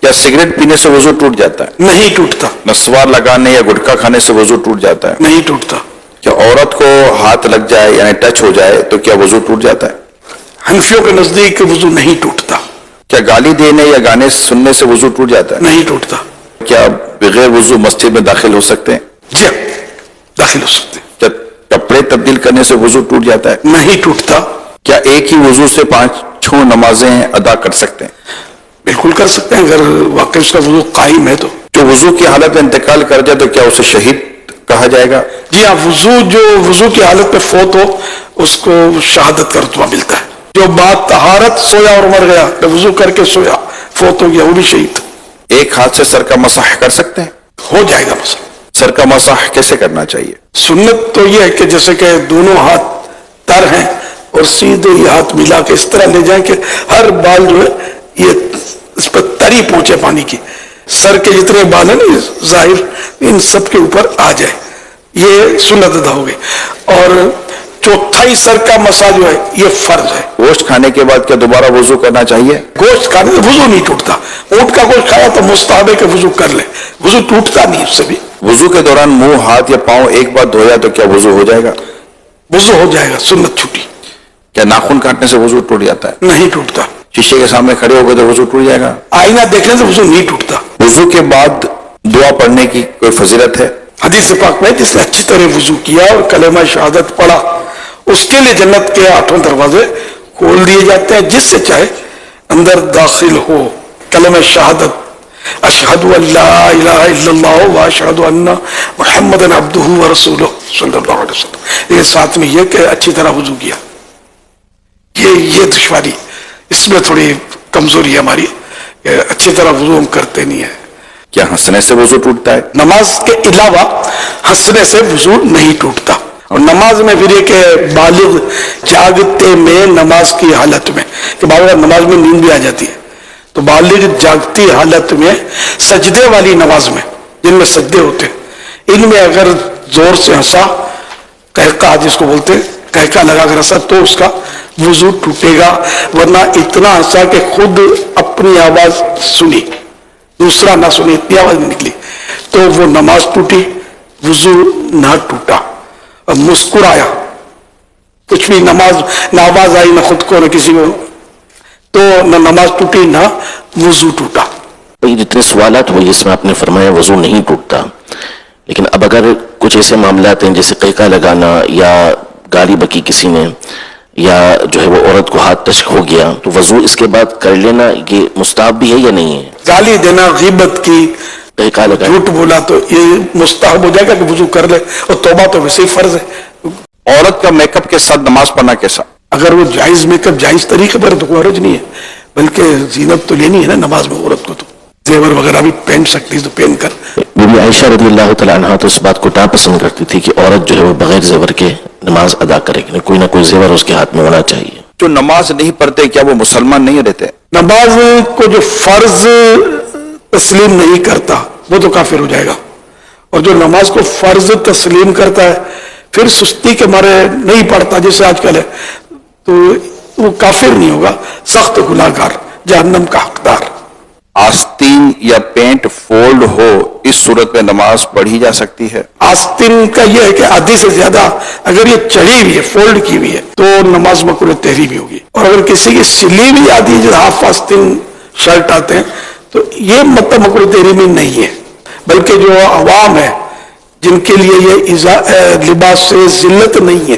کیا سگریٹ پینے سے وضو ٹوٹ جاتا ہے؟ نہیں ٹوٹتا. نسوار لگانے یا گٹکا کھانے سے وضو ٹوٹ جاتا ہے؟ نہیں ٹوٹتا. کیا عورت کو ہاتھ لگ جائے یعنی ٹچ ہو جائے تو کیا وضو ٹوٹ جاتا ہے؟ حنفیوں کے نزدیک وضو نہیں ٹوٹتا. کیا گالی دینے یا گانے سننے سے وضو ٹوٹ جاتا ہے؟ نہیں ٹوٹتا. کیا بغیر وضو مسجد میں داخل ہو سکتے ہیں؟ جی داخل ہو سکتے ہیں. کیا کپڑے تبدیل کرنے سے وضو ٹوٹ جاتا ہے؟ نہیں ٹوٹتا. کیا ایک ہی وضو سے 5 نمازیں ادا کر سکتے ہیں؟ بالکل کر سکتے ہیں اگر واقعی اس کا وضو قائم ہے تو. جو وضو کی حالت میں انتقال کر جائے تو کیا اسے شہید کہا جائے گا؟ جی ہاں، وضو کی حالت میں فوت ہو اس کو شہادت کا رتبہ ملتا ہے. جو بات طہارت سویا اور مر گیا، وضو کر کے سویا فوت ہو گیا، وہ بھی شہید. ایک ہاتھ سے سر کا مسح کر سکتے ہیں؟ ہو جائے گا مسح. سر کا مسح کیسے کرنا چاہیے؟ سنت تو یہ ہے کہ جیسے کہ دونوں ہاتھ تر ہیں اور سیدھے یہ ہاتھ ملا کے اس طرح لے جائیں کہ ہر بال جو ہے یہ اس پر تری پہنچے پانی کی. سر کے جتنے بال ہیں نا ظاہر ان سب کے اوپر آ جائے، یہ سنت ادا ہو گئی. اور چوتھائی سر کا مسا جو ہے یہ فرض ہے. گوشت کھانے کے بعد کیا دوبارہ وضو کرنا چاہیے؟ گوشت کھانے سے وضو نہیں ٹوٹتا. اونٹ کا گوشت کھایا تو مستحب ہے کہ وضو کر لے، وضو ٹوٹتا نہیں اس سے بھی. وضو کے دوران منہ، ہاتھ یا پاؤں ایک بار دھویا تو کیا وضو ہو جائے گا؟ وضو ہو جائے گا، سنت چھوٹی. کیا ناخن کاٹنے سے وضو ٹوٹ جاتا ہے؟ نہیں ٹوٹتا. شیشے کے سامنے کھڑے ہو گئے تو وضو ٹوٹ جائے گا؟ آئینہ دیکھنے سے وضو نہیں ٹوٹتا. وضو کے بعد دعا پڑھنے کی کوئی فضیلت ہے؟ حدیث پاک میں جس نے اچھی طرح وضو کیا اور کلمہ شہادت پڑھا اس کے لیے جنت کے 8 دروازے کھول دیے جاتے ہیں، جس سے چاہے اندر داخل ہو. کلمہ شہادت اشہد ان لا الہ الا اللہ و اشہد ان محمد عبدہ و رسولہ صلی اللہ علیہ وسلم. لیکن ساتھ میں یہ کہ اچھی طرح وضو کیا. یہ دشواری اس میں تھوڑی کمزوری ہے ہماری کہ اچھی طرح وضو ہم کرتے نہیں ہیں. کیا ہنسنے سے وضو ٹوٹتا ہے؟ نماز کے علاوہ ہنسنے سے وضو نہیں ٹوٹتا. اور نماز میں پھر یہ کہ بالغ جاگتے میں نماز کی حالت میں کہ بابا نماز میں نیند بھی آ جاتی ہے تو بالغ جاگتی حالت میں سجدے والی نماز میں جن میں سجدے ہوتے ہیں ان میں اگر زور سے ہنسا، قہقہ جس کو بولتے ہیں، قہقہ لگا کر ہنسا تو اس کا وضو ٹوٹے گا. ورنہ اتنا ہنسا کہ خود اپنی آواز سنی، دوسرا نہ سنی، اتنی آواز نہیں نکلی تو وہ نماز ٹوٹی، وضو نہ ٹوٹا. اب مسکرایا، کچھ بھی نماز نہ آواز آئی نہ خود کو نہ کسی کو تو نہ نماز ٹوٹی نہ وضو ٹوٹا. یہ جتنے سوالات ہوئے جس میں آپ نے فرمایا وضو نہیں ٹوٹتا، لیکن اب اگر کچھ ایسے معاملات ہیں جیسے قیقہ لگانا یا گالی بکی کسی نے یا جو ہے وہ عورت کو ہاتھ ٹچ ہو گیا تو وضو اس کے بعد کر لینا یہ مستحب بھی ہے یا نہیں ہے؟ گالی دینا، غیبت کی، قیقہ لگانا، جھوٹ بولا تو یہ مستحب ہو جائے گا کہ وضو کر لے. اور توبہ تو ویسے ہی فرض ہے. عورت کا میک اپ کے ساتھ نماز پڑھنا کیسا؟ اگر وہ جائز میک اپ جائز طریقے پر تو کوئی حرج نہیں ہے، بلکہ زینت تو لینی ہے نا نماز میں عورت کو. تو زیور وغیرہ بھی پہن سکتی تو پہن کر. بی بی عائشہ رضی اللہ تعالیٰ عنہ تو اس بات کو ناپسند کرتی تھی کہ عورت جو ہے وہ بغیر زیور کے نماز ادا کرے گی، کوئی نہ کوئی زیور اس کے ہاتھ میں ہونا چاہیے. جو نماز نہیں پڑھتے کیا وہ مسلمان نہیں رہتے؟ نماز کو جو فرض تسلیم نہیں کرتا وہ تو کافر ہو جائے گا. اور جو نماز کو فرض تسلیم کرتا ہے پھر سستی کے مارے نہیں پڑھتا جیسے آج کل ہے تو وہ کافر نہیں ہوگا، سخت گناہگار، جہنم کا حقدار. آستین یا پینٹ فولڈ ہو اس صورت میں نماز پڑھی جا سکتی ہے؟ آستین کا یہ ہے کہ آدھی سے زیادہ اگر یہ چڑھی ہوئی ہے، فولڈ کی ہوئی ہے تو نماز مکروہ تحریمی ہوگی. اور اگر کسی کی سلی ہوئی آدھی جو ہاف آستین شرٹ آتے ہیں تو یہ مطلب مکروہ تحریمی نہیں ہے، بلکہ جو عوام ہے جن کے لیے یہ لباس سے ذلت نہیں ہے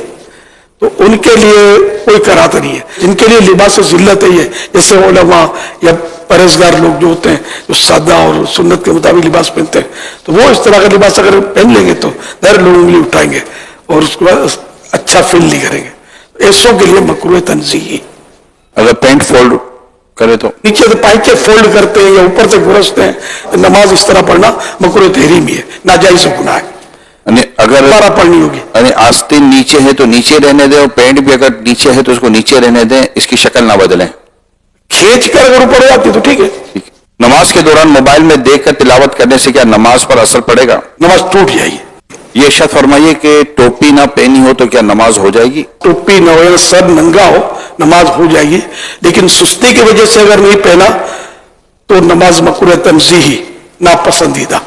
تو ان کے لیے کوئی کراہت نہیں ہے. جن کے لیے لباس سے ذلت ہے یہ جیسے علماء یا پرہیزگار لوگ جو ہوتے ہیں جو سادہ اور سنت کے مطابق لباس پہنتے ہیں تو وہ اس طرح کا لباس اگر پہن لیں گے تو ظاہر لوگ انگلی اٹھائیں گے اور اس کو اچھا فیل نہیں کریں گے. ایسوں کے لیے مکروہ تنزیہی. اگر پینٹ فولڈ کرے تو نیچے سے پائچے فولڈ کرتے ہیں یا اوپر سے گرستے ہیں، نماز اس طرح پڑھنا مکروہ تحریمی ہے، ناجائز گناہ ہے. اگر دوبارہ پڑھنی ہوگی. آستین نیچے ہے تو نیچے رہنے دیں اور پینٹ بھی اگر نیچے ہے تو اس کو نیچے رہنے دیں، اس کی شکل نہ بدلیں. کھینچ کر اگر اوپر ہو جاتی تو ٹھیک ہے. نماز کے دوران موبائل میں دیکھ کر تلاوت کرنے سے کیا نماز پر اثر پڑے گا؟ نماز ٹوٹ جائے گی. یہ ارشاد فرمائیے کہ ٹوپی نہ پہنی ہو تو کیا نماز ہو جائے گی؟ ٹوپی نہ ہو، سر ننگا ہو، نماز ہو جائے گی. لیکن سستی کی وجہ سے اگر نہیں پہنا تو نماز مکروہ تنزیہی ناپسندیدہ.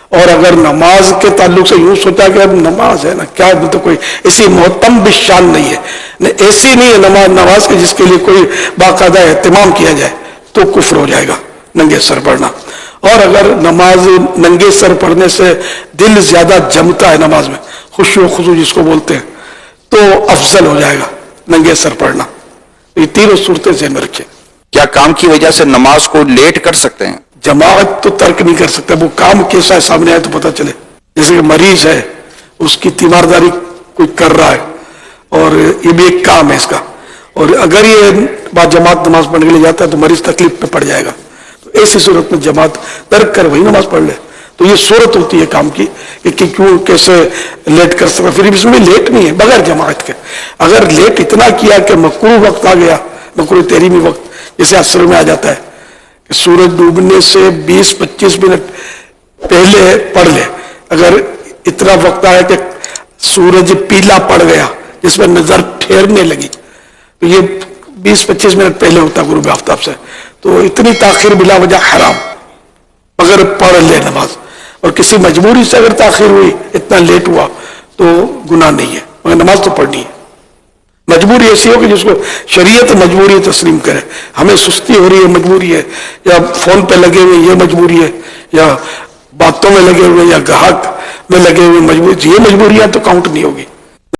اور اگر نماز کے تعلق سے یوں سوچا کہ اب نماز ہے نا کیا تو کوئی ایسی محتم بھی شان نہیں ہے, ایسی نہیں ہے نماز کے جس کے لیے کوئی باقاعدہ اہتمام کیا جائے, تو کفر ہو جائے گا ننگے سر پڑھنا. اور اگر نماز ننگے سر پڑھنے سے دل زیادہ جمتا ہے نماز میں, خشوع و خضوع جس کو بولتے ہیں, تو افضل ہو جائے گا ننگے سر پڑھنا. یہ تینوں صورتیں ذہن میں رکھیں. کیا کام کی وجہ سے نماز کو لیٹ کر سکتے ہیں؟ جماعت تو ترک نہیں کر سکتا, وہ کام کیسا ہے سامنے آئے تو پتہ چلے. جیسے کہ مریض ہے, اس کی تیمارداری کوئی کر رہا ہے, اور یہ بھی ایک کام ہے اس کا, اور اگر یہ بعد جماعت نماز پڑھنے کے لیے جاتا ہے تو مریض تکلیف پہ پڑ جائے گا, تو ایسی صورت میں جماعت ترک کر وہی نماز پڑھ لے. تو یہ صورت ہوتی ہے کام کی کہ کیوں کیسے لیٹ کر سکتا. پھر اس میں لیٹ نہیں ہے بغیر جماعت کے. اگر لیٹ اتنا کیا کہ مکروہ وقت آ گیا, مکروہ تحریمی وقت, جیسے عصر میں آ جاتا ہے کہ سورج ڈوبنے سے 20-25 منٹ پہلے پڑھ لے. اگر اتنا وقت آیا کہ سورج پیلا پڑ گیا جس میں نظر ٹھہرنے لگی, تو یہ 20-25 منٹ پہلے ہوتا غروب آفتاب سے, تو اتنی تاخیر بلا وجہ حرام. اگر پڑھ لے نماز, اور کسی مجبوری سے اگر تاخیر ہوئی, اتنا لیٹ ہوا, تو گناہ نہیں ہے, مگر نماز تو پڑھنی ہے. مجبوری ایسی ہو کہ جس کو شریعت مجبوری تسلیم کرے. ہمیں سستی ہو رہی ہے مجبوری ہے, یا فون پہ لگے ہوئے یہ مجبوری ہے, یا باتوں میں لگے ہوئے, یا گاہک میں لگے ہوئے مجبوری, یہ مجبوریاں تو کاؤنٹ نہیں ہوگی.